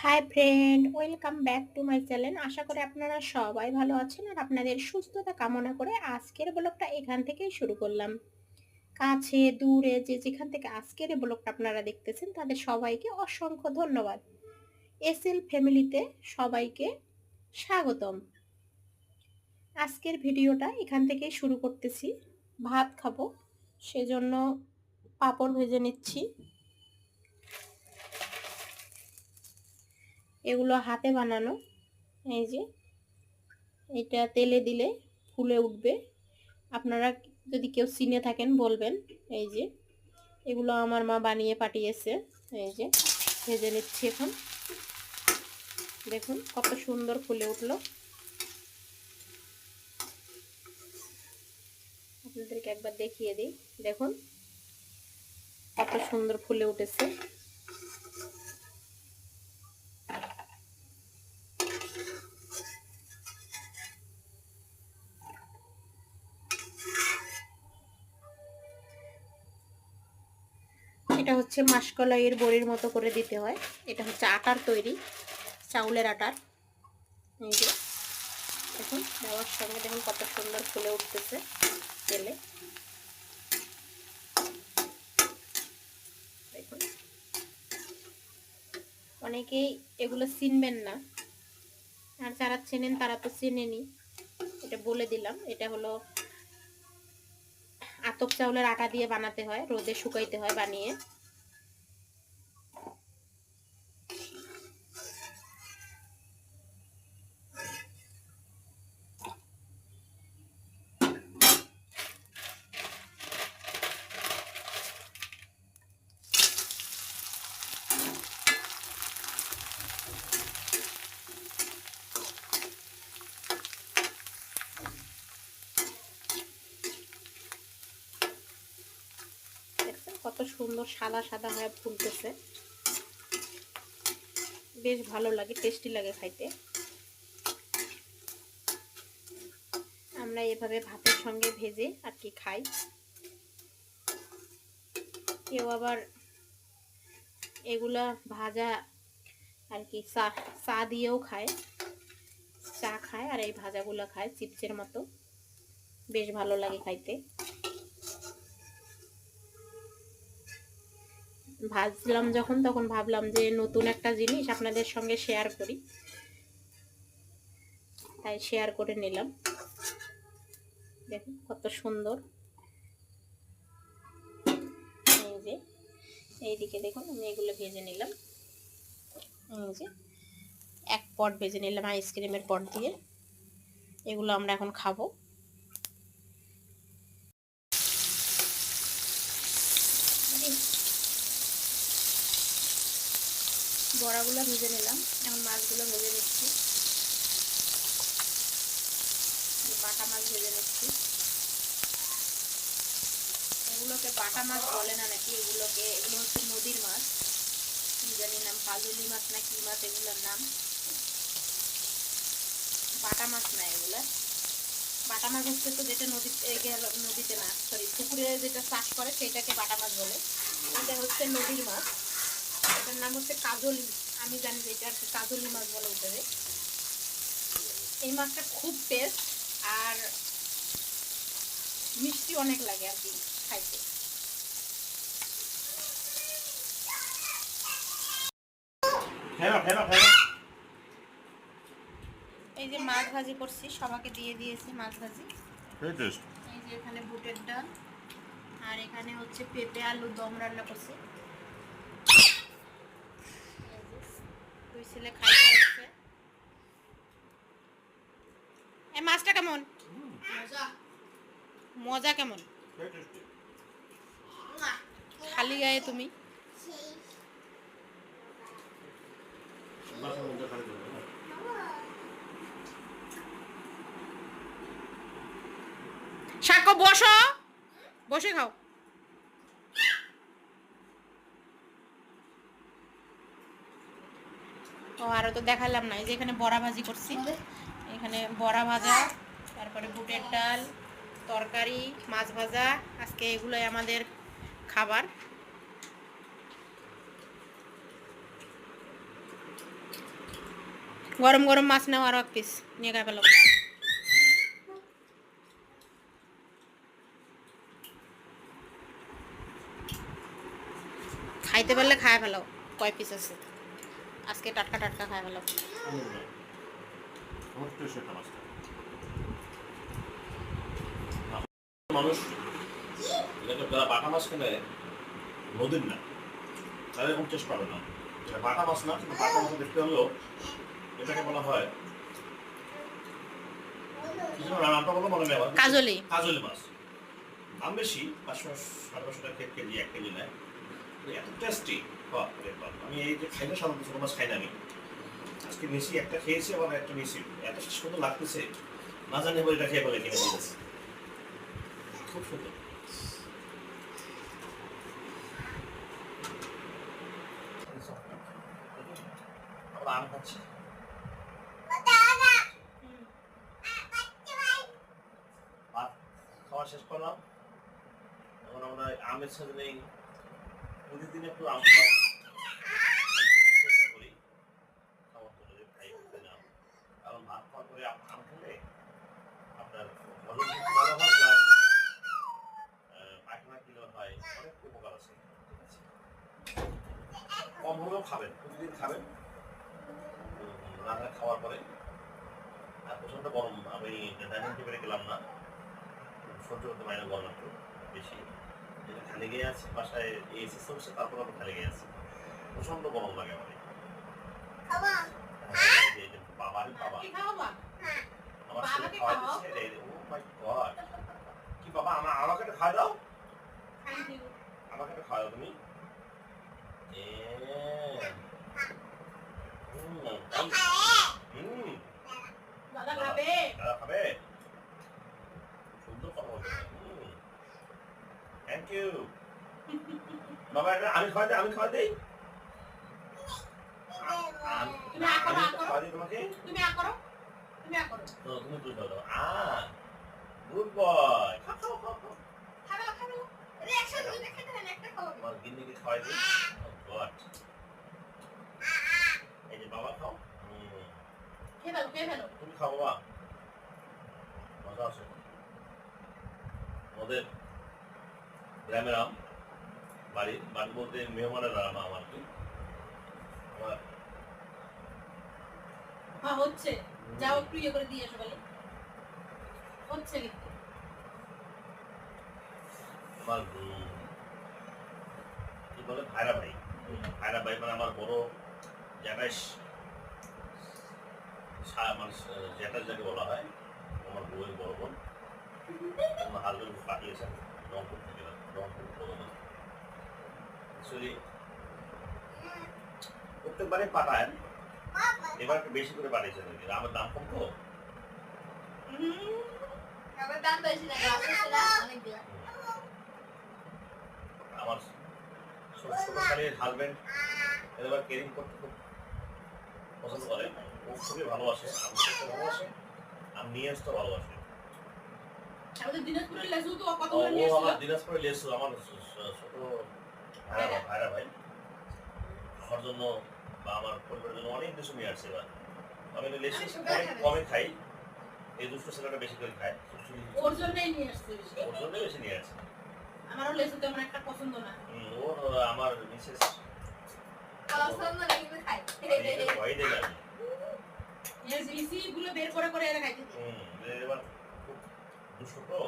High friend, welcome back to my channel. আশা করি আপনারা সবাই ভালো আছেন আর আপনাদের সুস্থতা কামনা করে আজকের ব্লগটা এখান থেকেই শুরু করলাম। কাছে দূরে যে যেখান থেকে আজকের এই ব্লগটা আপনারা দেখতেছেন তাদের সবাইকে অসংখ্য ধন্যবাদ। এসএল ফ্যামিলিতে সবাইকে স্বাগতম। আজকের ভিডিওটা এখান থেকেই শুরু করতেছি। ভাত খাবো, সেজন্য পাঁপড় ভেজে নিচ্ছি। এগুলো হাতে বানানো। এই যে এটা তেলে দিলে ফুলে উঠবে। আপনারা যদি কেউ চিনে থাকেন বলবেন। এই যে এগুলো আমার মা বানিয়ে পাঠিয়েছে। এই যে ভেজে নিচ্ছি এখন। দেখুন কত সুন্দর ফুলে উঠলো। আপনাদেরকে একবার দেখিয়ে দিই। দেখুন কত সুন্দর ফুলে উঠেছে। এটা হচ্ছে মাসকলাইয়ের বড়ির মতো করে দিতে হয়। এটা হচ্ছে আটার তৈরি, চাউলের আটার। এই যে দেখুন দেওয়ার সঙ্গে দেখুন কত সুন্দর ফুলে উঠতেছে তেলে। দেখুন অনেকেই এগুলো চিনবেন না, আর যারা চেনেন তারা তো চেনেনি। এটা বলে দিলাম, এটা হলো আতপ চাউলের আটা দিয়ে বানাতে হয়, রোদে শুকাইতে হয় বানিয়ে। দেখছেন কত সুন্দর সাদা সাদা হয়ে ফুলতেছে। বেশ ভালো লাগে, টেস্টি লাগে খাইতে। আমরা এভাবে ভাতের সঙ্গে ভেজে আর কি খাই। কেউ আবার এগুলা ভাজা আর কি চা দিয়েও খায়, চা খায় আর এই ভাজাগুলো খায় চিপসের মতো। বেশ ভালো লাগে খাইতে। ভাজলাম যখন তখন ভাবলাম যে নতুন একটা জিনিস আপনাদের সঙ্গে শেয়ার করি, তাই শেয়ার করে নিলাম। দেখুন কত সুন্দর। এই যে এইদিকে দেখুন আমি এগুলো ভেজে নিলাম। এই যে এক পট ভেজে নিলাম আইসক্রিমের পট দিয়ে। এগুলো আমরা এখন খাবো। বড়াগুলো ভেজে নিলাম, এখন মাছগুলো ভেজে নিচ্ছি। বাটা মাছ ভেজে নিচ্ছি। এগুলোকে বাটা মাছ বলে না নাকি, এগুলো হচ্ছে নদীর মাছ। কি জানি নাম, কাজলি মাছ না কি মাছ এগুলোর নাম। বাটা মাছ না এগুলা। বাটা মাছ হচ্ছে তো যেটা নদীতে না, সরি পুকুরে যেটা চাষ করে সেটাকে বাটা মাছ বলে। এটা হচ্ছে নদীর মাছ, এটার নাম হচ্ছে কাজলি। আমি জানি যে এটা কাজলি মাছ বলে উঠবে। এই মাছটা খুব টেস্ট আর মিষ্টি অনেক লাগে আর কি খাইতে। এই যে মাছ ভাজি করছি, সবাইকে দিয়ে দিয়েছি মাছ ভাজি। এই যে এখানে বুটের ডাল আর এখানে হচ্ছে পেঁপে আলু দম রান্না করছি। দুই ছেলে খাইতে হচ্ছে। এই মাছটা কেমন? মজা কেমন? খালি গায়ে তুমি। সাক্ষ্য বসো, বসে খাও। ও আরো তো দেখালাম না, এই যে এখানে বড়া ভাজি করছি। এখানে বড়া ভাজা, তারপরে বুটের ডাল, তরকারি, মাছ ভাজা। আজকে এগুলোই আমাদের খাবার। গরম গরম মাছ নাও আরো এক পিস নিয়ে খাই ফেলো। খাইতে পারলে খায় ফেলো। কয় পিস আছে আজকে টাটকা টাটকা খায় ফেলো। মানুষ যারা বাটা মাছ কিনে নদীর না তারা এরকম টেস্ট পাবে না। এটা বাটা মাছ না, কিন্তু বাটা মাছ দেখতে হলেও এটাকে বলা হয় নামটা বলো মনে নেই আমার, কাজলি। কাজলি মাছ। দাম বেশি, 500-550 টাকা কেজি, 1 কেজি নেয়। এত টেস্টি। আমি এই যে খাই না, সাধারণত ছোট মাছ খাই না আমি। আজকে নিয়েছি, একটা খেয়েছি, আবার একটা নিয়েছি। এত সুন্দর লাগতেছে, না জানি বলে এটা খেয়ে বলে কিনে দিয়েছে। খুব সুন্দর। আমরা আম খাচ্ছি। ভাত খাওয়া শেষ করলাম, এখন আমরা আমের সাথে নেই। প্রতিদিন একটু আম খাওয়া চেষ্টা করি, খাওয়ার পরে খাই না। কারণ ভাত খাওয়ার পরে আম খেলে আপনার হজম শক্তি ভালো হয়, প্লাস পায়খানা ক্লিয়ার হয়, অনেক উপকার আছে। কম হলেও খাবেন, প্রতিদিন খাবেন রান্না খাওয়ার পরে। আর প্রচন্ড গরম, আমি ডাইনিং টেবিলে গেলাম না, সহ্য করতে পারি না গরম একটু বেশি। খালি গিয়ে আছি বাসায়, এসি চলছে, তারপর আমি খালি গিয়ে আছি, প্রচন্ড গরম লাগে আমার। বাবারই বাবা আমার ছেলে খাওয়াই দিচ্ছে। ও মাই গড, কি বাবা, আমাকে একটা খাওয়া দাও, আমাকে একটা খাওয়া দাও তুমি। দাদা খাবে, সুন্দর কথা বলছে। থ্যাংক ইউ বাবা, আমি খাওয়া দিই, আমি খাওয়া দিই, খাওয়া দিই তোমাকে। তুমি দুধ দাও। গুড বয়, আমার গিন্নিকে খাওয়াই দিই। এই যে বাবা খাও, তুমি খাও বাবা, মজা আছে। আমাদের গ্রামের আম, বাড়ি বলতে মেহমানের আম আমার কি আমার হচ্ছে, যাও একটু ইয়ে করে দিয়ে এসো বলে হচ্ছে লিখতে। আমার কি বলে ভাইরা ভাই, ভাইরা ভাই মানে আমার বড় জ্যাঠাই, মানে জ্যাঠাই যাকে বলা হয়, আমার বউয়ের বড় বোন। আমার হাজবেন্ড পাঠিয়েছেন রংপুর থেকে, রংপুর অ্যাকচুয়ালি প্রত্যেকবারে পাঠায়, এবার একটু বেশি করে পাঠিয়েছেন আর কি, আমার দাম কম তো। আমার ছোট শালীর হাজবেন্ড এবার কেরিং করতে খুব পছন্দ করে, ও খুবই ভালোবাসে, আমি করতে ভালোবাসে, আমি নিয়ে আসতে ভালোবাসে। দিনাজপুরে লেসু আমার ছোট ভাইরা ভাই আমার জন্য বা আমার পরিবারের জন্য অনেক কিছু নিয়ে আসছে। এবার আমি লেসু অনেক কমে খাই, এই দুষ্ট ছেলেটা বেশি করে খায়, ওর জন্যই নিয়ে আসছে, ওর জন্যই বেশি নিয়ে আসছে। আমারও লেসু তেমন একটা পছন্দ না। ওর আমার মিসেস পছন্দ না কিন্তু খাই, ভয় দেয় না, এই বিসি গুলো বের করে করে এরা খাইতে। এবার খুব দুষ্ট তো।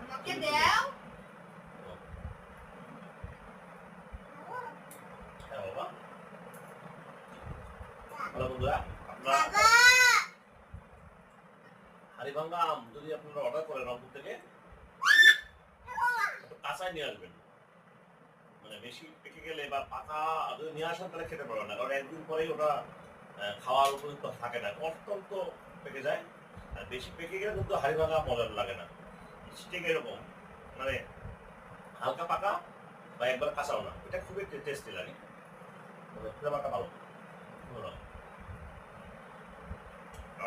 আমাকে দাও। হ্যাঁ বাবা, হ্যালো বন্ধুরা, আপনারা হাড়িভাঙ্গা আম যদি আপনারা অর্ডার করেন রংপুর থেকে, কাঁচাই নিয়ে আসবেন। মানে বেশি পেকে গেলে বা পাকা যদি নিয়ে আসেন তাহলে খেতে পারবেন না, কারণ একদিন পরেই ওটা খাওয়ার উপযুক্ত থাকে না, অত্যন্ত পেকে যায়। আর বেশি পেকে গেলে কিন্তু হাড়িভাঙ্গা মজার লাগে না, ঠিক এরকম মানে হালকা পাকা বা একবার কাঁচাও না, এটা খুবই টেস্টি লাগে, ফ্লেভারটা ভালো।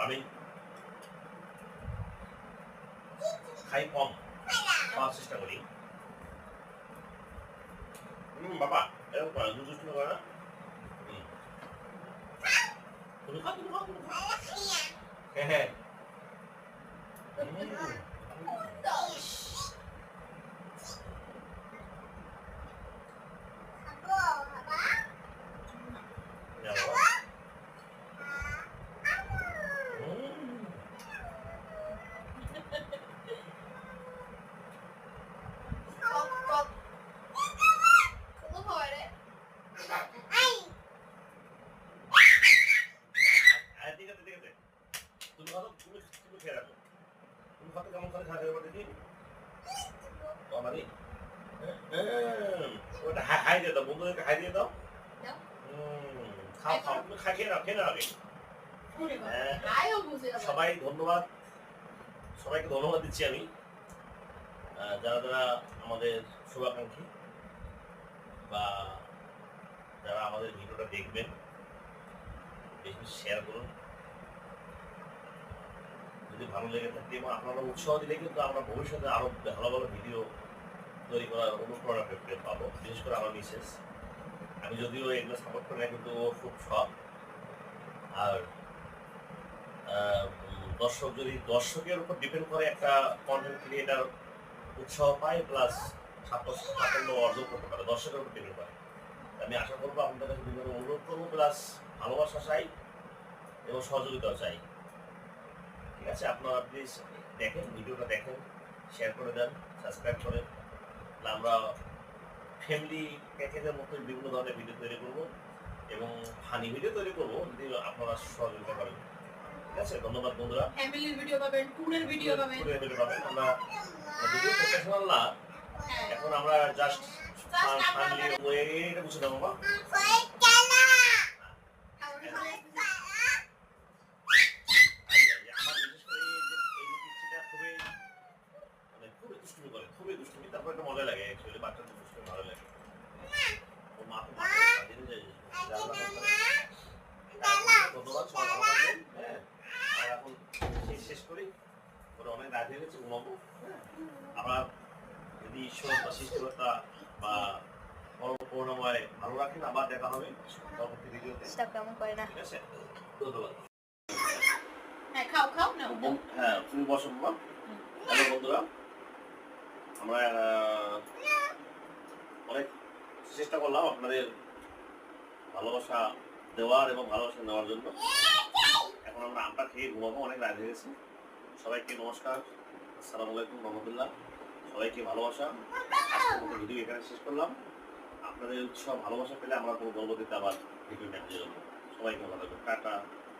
আমি খাই কম, খাওয়ার চেষ্টা করি। বাবা এরকম করে না, দুষ্টুমি করে না। হুম। তুমি খাও, তুমি খাও, তুমি খাও। হ্যাঁ হ্যাঁ। না বাবা। টক টক কোনো হয় রে ঠিক আছে ঠিক আছে, তুমি খাও, তুমি তুমি খেয়ে রাখো। তুমি খাতে কেমন করে খাতে হবে দেখি। মানে ওটা হাই দিয়ে দাও, বন্ধুদেরকে হাই দিয়ে দাও। দাও। খাও খাও, তুমি খেয়ে নাও, খেয়ে নাও আগে। ওরে বাবা হ্যাঁ। আয়ও বুঝে যাবে সবাই ধন্যবাদ, সবাইকে ধন্যবাদ দিচ্ছি আমি, যারা যারা আমাদের শুভাকাঙ্ক্ষী বা যারা আমাদের ভিডিওটা দেখবেন, বেশি বেশি শেয়ার করুন। যদি ভালো লেগে থাকে এবং আপনারা উৎসাহ দিলে কিন্তু আমরা ভবিষ্যতে আরো ভালো ভালো ভিডিও তৈরি করার অনুপ্রেরণা পাবো, বিশেষ করে আমার মিসেস। আমি যদিও এগুলো সাপোর্ট করি না, কিন্তু ও খুব শখ। আর দর্শক যদি দর্শকের উপর ডিপেন্ড করে একটা কন্টেন্ট ক্রিয়েটার উৎসাহ পায় প্লাস সাফল্য অর্জন করতে পারে, দর্শকের উপর ডিপেন্ড করে। আমি আশা করবো আপনাদের কাছে বিভিন্ন অনুরোধ করবো, প্লাস ভালোবাসা চাই এবং সহযোগিতাও চাই। ঠিক আছে, আপনারা প্লিজ দেখেন, ভিডিওটা দেখেন, শেয়ার করে দেন, সাবস্ক্রাইব করেন। তাহলে আমরা ফ্যামিলি প্যাকেজের মতো বিভিন্ন ধরনের ভিডিও তৈরি করবো এবং ফানি ভিডিও তৈরি করবো যদি আপনারা সহযোগিতা করেন। ঠিক আছে, ধন্যবাদ বন্ধুরা। ফ্যামিলির ভিডিও পাবেন ট্যুরের ভিডিও পাবেন ট্যুরের ভিডিও পাবেন। আমরা যদিও প্রফেশনাল না, হ্যাঁ এখন আমরা জাস্ট ফানলি এটা বুঝে দেবো বাবা। আমার বিশেষ করে এই যে পিচ্চিটা খুবই মানে খুবই দুষ্টুমি করে, খুবই দুষ্টুমি। তারপর একটা মজা লাগে, অ্যাকচুয়ালি বাচ্চাদের দুষ্টুমি ভালো লাগে। ওর মা তো মাকে সাজিয়ে যায়, ধন্যবাদ, সবাই ভালো থাকবেন। হ্যাঁ, আর এখন শেষ করি, ওরা অনেক রাত হয়ে গেছে, ঘুমাবো। হ্যাঁ, আমরা যদি ঈশ্বর বা সৃষ্টিকর্তা বা করুণাময় ভালো রাখেন, আবার দেখা হবে পরবর্তী ভিডিওতে। কেমন করে না ঠিক আছে, ধন্যবাদ। হ্যাঁ খাও খাও না হ্যাঁ, তুমি বসো বাবা। হ্যালো বন্ধুরা, আমরা অনেক চেষ্টা করলাম আপনাদের ভালোবাসা দেওয়ার এবং ভালোবাসা নেওয়ার জন্য। এখন আমরা আমটা খেয়ে ঘুমাবো, অনেক রাত হয়ে গেছে। সবাইকে নমস্কার, আসসালামু আলাইকুম, রহমতুল্লাহ। সবাইকে ভালোবাসা। আজকের মতো ভিডিও এখানে শেষ করলাম। আপনাদের উৎসাহ ভালোবাসা পেলে আমরা কোনো পরবর্তীতে আবার ভিডিও নিয়ে যাবো। সবাইকে ভালো থাকবেন, টাটা।